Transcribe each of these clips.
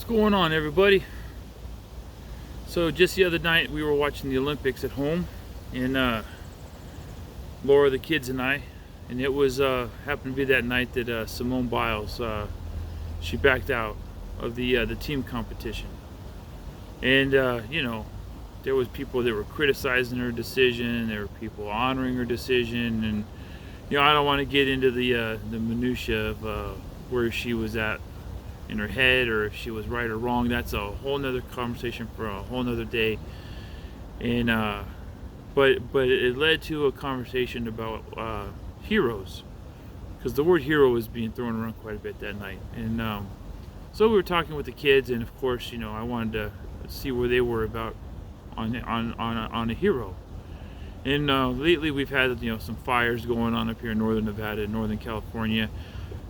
What's going on, everybody? So just the other night we were watching the Olympics at home, and Laura, the kids, and I, and it was happened to be that night that Simone Biles she backed out of the team competition, and there was people that were criticizing her decision, there were people honoring her decision, and I don't want to get into the minutia of where she was at in her head, or if she was right or wrong. That's a whole nother conversation for a whole nother day. And but it led to a conversation about heroes, because the word hero was being thrown around quite a bit that night. And so we were talking with the kids, and of course, I wanted to see where they were about on a hero. And lately we've had some fires going on up here in northern Nevada and northern California.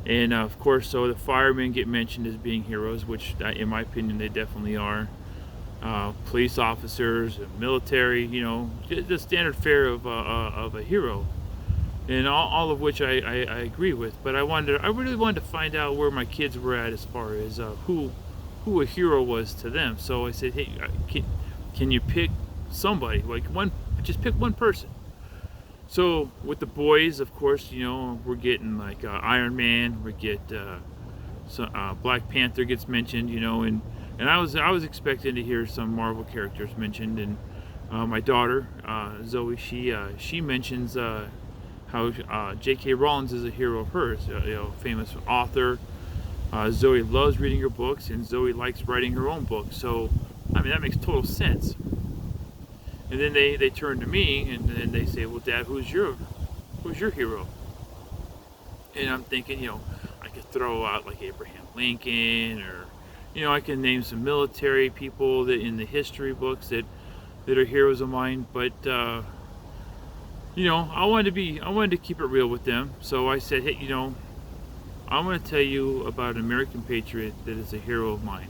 And of course, so the firemen get mentioned as being heroes, which in my opinion they definitely are. Police officers, military, the standard fare of a hero, and all of which I agree with. But I really wanted to find out where my kids were at as far as who a hero was to them. So I said, hey, can you pick somebody, like just pick one person. So with the boys, of course, we're getting like Iron Man, we get Black Panther gets mentioned, and I was expecting to hear some Marvel characters mentioned. And my daughter Zoe, she mentions how J.K. Rowling is a hero of hers, famous author. Zoe loves reading her books, and Zoe likes writing her own books. So I mean, that makes total sense. And then they turn to me and then they say, well, Dad, who's your hero? And I'm thinking, I could throw out like Abraham Lincoln, or I can name some military people that in the history books that are heroes of mine. But I wanted to keep it real with them. So I said, hey, I'm going to tell you about an American Patriot that is a hero of mine.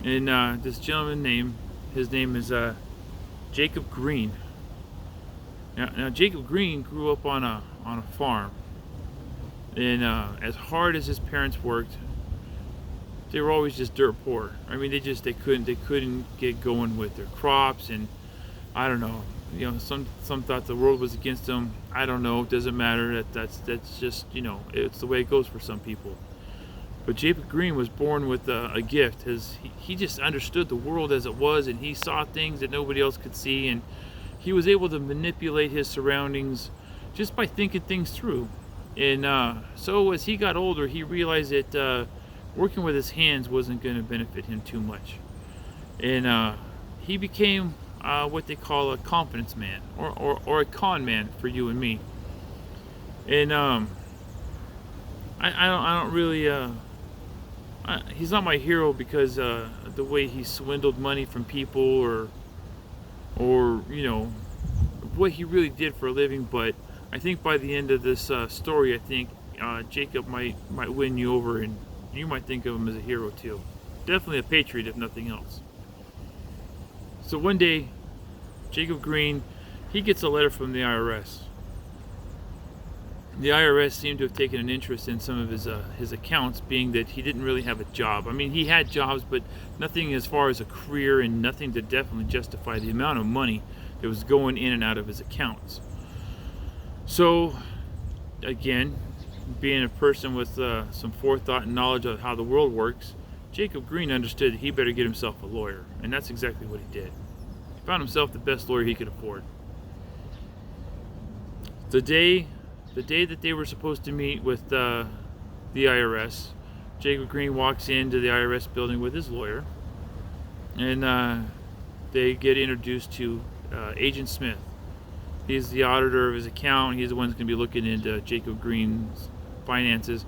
And this gentleman his name is Jacob Green. Now Jacob Green grew up on a farm, and as hard as his parents worked, they were always just dirt poor. I mean, they couldn't get going with their crops, and I don't know. Some thought the world was against them. I don't know. It doesn't matter. That's just it's the way it goes for some people. But Jacob Green was born with a gift. He just understood the world as it was, and he saw things that nobody else could see, and he was able to manipulate his surroundings just by thinking things through. And so as he got older, he realized that working with his hands wasn't going to benefit him too much. And he became what they call a confidence man, or a con man for you and me. And I don't really... he's not my hero because the way he swindled money from people, or what he really did for a living. But I think by the end of this story, I think Jacob might win you over, and you might think of him as a hero too. Definitely a patriot, if nothing else. So one day, Jacob Green, he gets a letter from the IRS. The IRS seemed to have taken an interest in some of his accounts, being that he didn't really have a job. I mean, he had jobs, but nothing as far as a career, and nothing to definitely justify the amount of money that was going in and out of his accounts. So, again, being a person with some forethought and knowledge of how the world works, Jacob Green understood that he better get himself a lawyer, and that's exactly what he did. He found himself the best lawyer he could afford. The day that they were supposed to meet with the IRS, Jacob Green walks into the IRS building with his lawyer, and they get introduced to Agent Smith. He's the auditor of his account. He's the one that's going to be looking into Jacob Green's finances.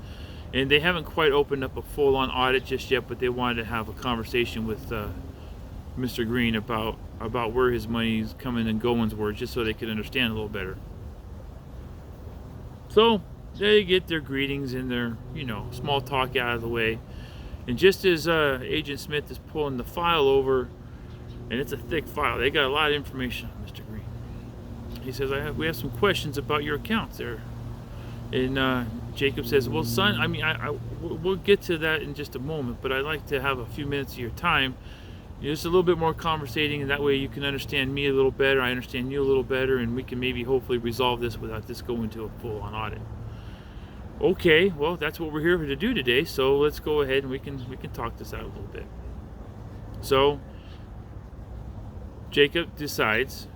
And they haven't quite opened up a full-on audit just yet, but they wanted to have a conversation with Mr. Green about where his money's coming and goings were, just so they could understand a little better. So they get their greetings and their, small talk out of the way. And just as Agent Smith is pulling the file over, and it's a thick file, they got a lot of information on Mr. Green. He says, we have some questions about your accounts there. And Jacob says, well, son, we'll get to that in just a moment, but I'd like to have a few minutes of your time, just a little bit more conversating, and that way you can understand me a little better, I understand you a little better, and we can maybe hopefully resolve this without this going to a full-on audit. Okay, well, that's what we're here to do today, so let's go ahead and we can talk this out a little bit. So Jacob decides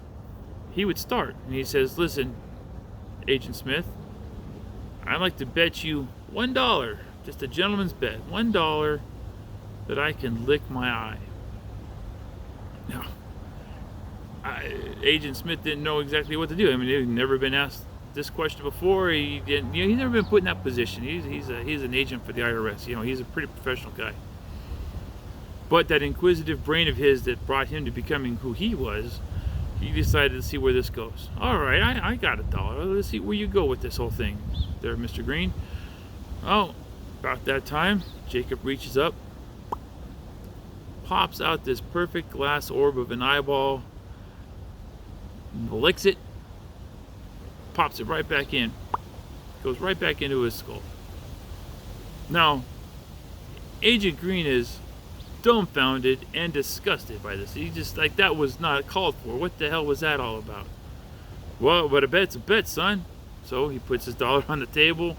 he would start, and he says, listen, Agent Smith, I'd like to bet you $1, just a gentleman's bet, $1 that I can lick my eye. Now, Agent Smith didn't know exactly what to do. I mean, he'd never been asked this question before. He didn't, he's never been put in that position. He's an agent for the IRS. He's a pretty professional guy. But that inquisitive brain of his that brought him to becoming who he was, he decided to see where this goes. All right, I got $1. Let's see where you go with this whole thing there, Mr. Green. Oh, about that time, Jacob reaches up, pops out this perfect glass orb of an eyeball, licks it, pops it right back in, goes right back into his skull. Now, Agent Green is dumbfounded and disgusted by this. He just like, that was not called for. What the hell was that all about? Well, but a bet's a bet, son. So he puts his dollar on the table,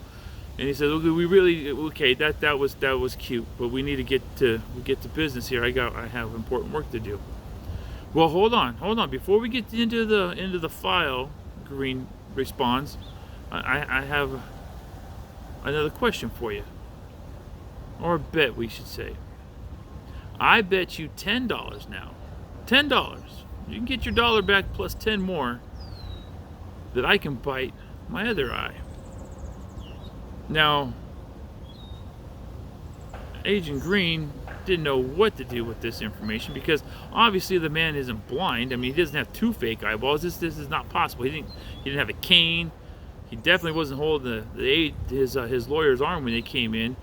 and he says, "Okay, that was cute, but we need to get to business here. I have important work to do." Well, hold on. Before we get into the file, Green responds, I have another question for you, or a bet, we should say. I bet you $10 now. $10. You can get your dollar back plus 10 more that I can bite my other eye. Now, Agent Green didn't know what to do with this information, because obviously the man isn't blind. I mean, he doesn't have two fake eyeballs. This is not possible. He didn't have a cane. He definitely wasn't holding his lawyer's arm when they came in.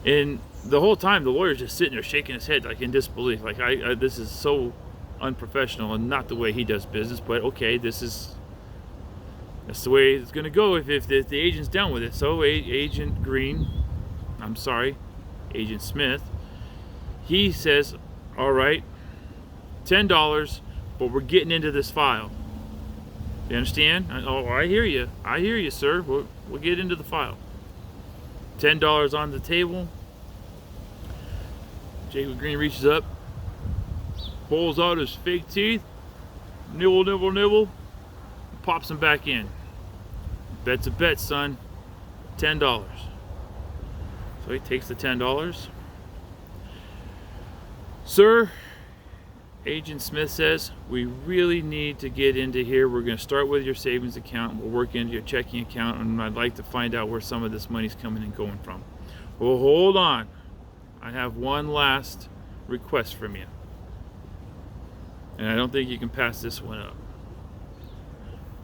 And the whole time, the lawyer's just sitting there shaking his head like in disbelief. Like, this is so unprofessional and not the way he does business. But okay, that's the way it's going to go if the agent's down with it. So Agent Smith, he says, all right, $10, but we're getting into this file. You understand? Oh, I hear you, sir. We'll get into the file. $10 on the table. Jacob Green reaches up, pulls out his fake teeth, nibble, nibble, nibble, pops them back in. Bet's a bet, son. $10. So he takes the $10. Sir, Agent Smith says, we really need to get into here. We're going to start with your savings account. We'll work into your checking account, and I'd like to find out where some of this money's coming and going from. Well, hold on. I have one last request from you. And I don't think you can pass this one up.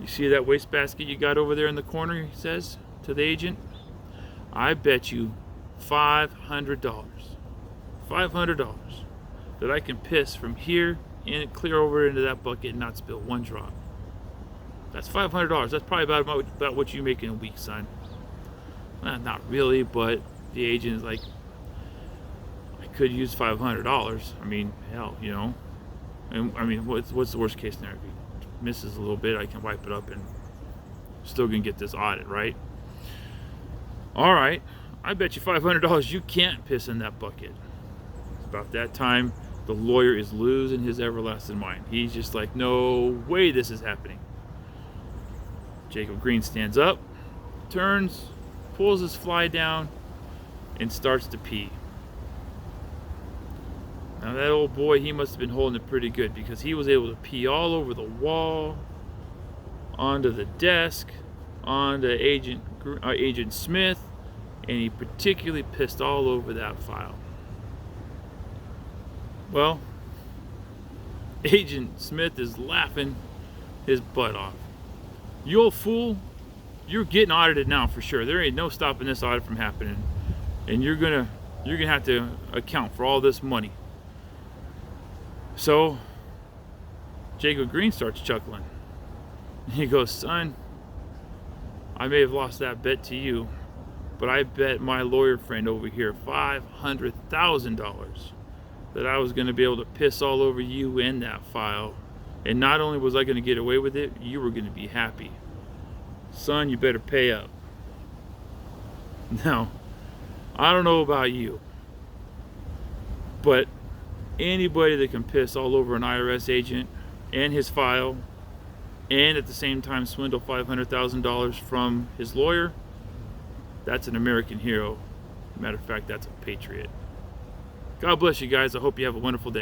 You see that wastebasket you got over there in the corner, he says to the agent? I bet you $500. $500 that I can piss from here and clear over into that bucket and not spill one drop. That's $500. That's probably about what you make in a week, son. Well, not really, but the agent is like, I could use $500. I mean, hell, And I mean, what's the worst case scenario? If he misses a little bit, I can wipe it up and still gonna get this audit, right? All right, I bet you $500 you can't piss in that bucket. It's about that time the lawyer is losing his everlasting mind. He's just like, no way this is happening. Jacob Green stands up, turns, pulls his fly down, and starts to pee. Now that old boy, he must have been holding it pretty good, because he was able to pee all over the wall, onto the desk, onto Agent Smith, and he particularly pissed all over that file. Well, Agent Smith is laughing his butt off. You old fool, you're getting audited now for sure. There ain't no stopping this audit from happening, and you're gonna have to account for all this money. So Jacob Green starts chuckling. He goes, son, I may have lost that bet to you, But I bet my lawyer friend over here $500,000 that I was going to be able to piss all over you and that file. And not only was I going to get away with it, you were going to be happy. Son, you better pay up. Now, I don't know about you, but anybody that can piss all over an IRS agent and his file, and at the same time swindle $500,000 from his lawyer, that's an American hero. Matter of fact, that's a patriot. God bless you guys. I hope you have a wonderful day.